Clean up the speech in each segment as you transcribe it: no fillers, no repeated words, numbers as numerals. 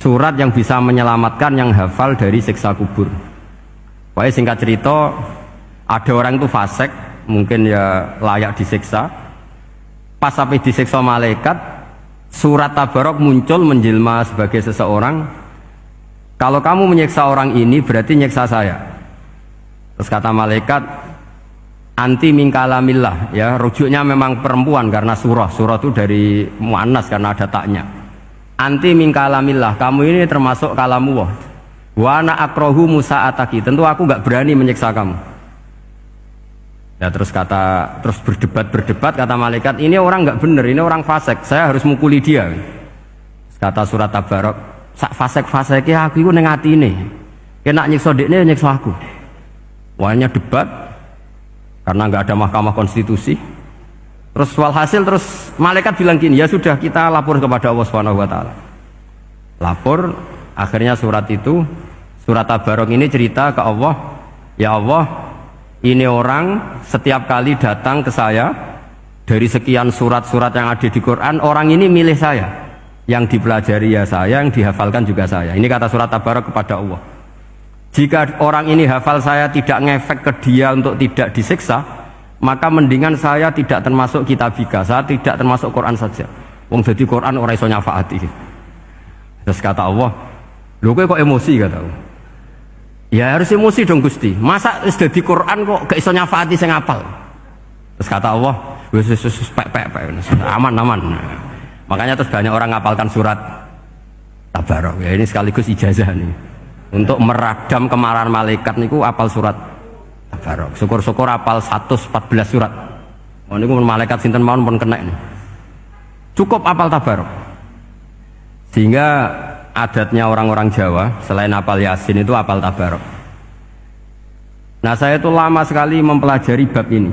surat yang bisa menyelamatkan yang hafal dari siksa kubur. Pokoknya singkat cerita, ada orang itu fasik, mungkin ya layak disiksa. Pas sampai disiksa malaikat, surat Tabarok muncul menjelma sebagai seseorang. Kalau kamu menyiksa orang ini berarti nyiksa saya. Terus kata malaikat, anti min kalamillah, ya rujuknya memang perempuan karena surah itu dari muannas karena ada taknya. Anti min kalamillah, kamu ini termasuk kalamullah. Wa ana akrahu musa'ataki, tentu aku nggak berani menyiksa kamu. Ya terus berdebat kata malaikat, ini orang nggak benar, ini orang fasik, saya harus mukuli dia. Kata surat Tabarok, sak fasik-fasiknya aku itu ning atine. Kena nyiksa dekne nyiksa aku. Wahnya debat karena nggak ada mahkamah konstitusi. Terus walhasil terus malaikat bilang gini, ya sudah kita lapor kepada Allah Subhanahu wa taala. Lapor, akhirnya surat Tabarok ini cerita ke Allah, ya Allah, ini orang setiap kali datang ke saya dari sekian surat-surat yang ada di Quran, orang ini milih saya, yang dipelajari ya saya, yang dihafalkan juga saya. Ini kata surat Tabarok kepada Allah. Jika orang ini hafal saya tidak ngefek ke dia untuk tidak disiksa, maka mendingan saya tidak termasuk kitabika, saya tidak termasuk Quran saja. Wong jadi Quran ora iso nyafaati. Terus kata Allah, lho kowe kok emosi kata Allah. Ya harus emosi dong Gusti. Masa wis dadi Quran kok gak iso nyafaati sing apal. Terus kata Allah, wis pek aman. Makanya terus banyak orang ngapalkan surat Tabarok. Ya ini sekaligus ijazah nih. Untuk meradam kemarahan malaikat niku apal surat Tabarok. Syukur-syukur apal 114 surat. Oh niku malaikat sinten mawon pun kena ini. Cukup apal Tabarok. Sehingga adatnya orang-orang Jawa selain apal Yasin itu apal Tabarok. Nah saya itu lama sekali mempelajari bab ini.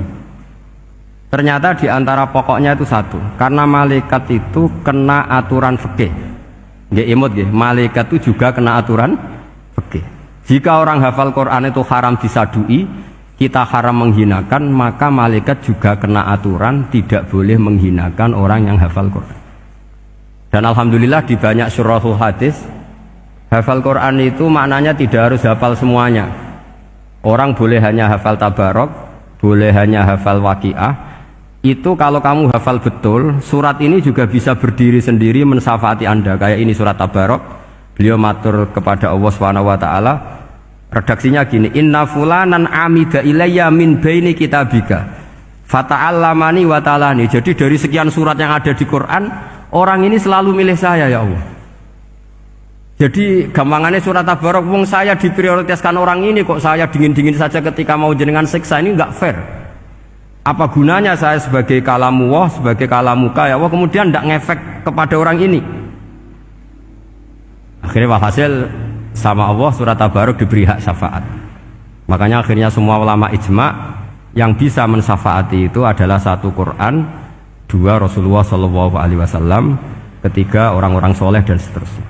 Ternyata di antara pokoknya itu satu, karena malaikat itu kena aturan fikih. Nggih imut nggih, malaikat itu juga kena aturan fikih. Jika orang hafal Quran itu haram disadui, kita haram menghinakan, maka malaikat juga kena aturan tidak boleh menghinakan orang yang hafal Quran. Dan alhamdulillah di banyak syurahul hadis, hafal Quran itu maknanya tidak harus hafal semuanya. Orang boleh hanya hafal Tabarok, boleh hanya hafal Waqiah. Itu kalau kamu hafal betul, surat ini juga bisa berdiri sendiri mensyafaati Anda. Kayak ini surat Tabarok, beliau matur kepada Allah Subhanahu wa taala. Redaksinya gini, inna fulanan amida ilayya min baini kitabika fata'allamani wa ta'alani. Jadi dari sekian surat yang ada di Quran, orang ini selalu milih saya ya Allah. Jadi gampangannya surat Tabarok, wong saya diprioritaskan orang ini kok saya dingin-dingin saja ketika mau jenengan siksa, ini enggak fair. Apa gunanya saya sebagai kalamullah, sebagai kalamuka ya Allah, kemudian tidak ngefek kepada orang ini. Akhirnya walhasil sama Allah surat Tabarok diberi hak syafaat. Makanya akhirnya semua ulama ijma yang bisa mensyafaati itu adalah satu Quran, dua Rasulullah SAW, ketiga orang-orang soleh dan seterusnya.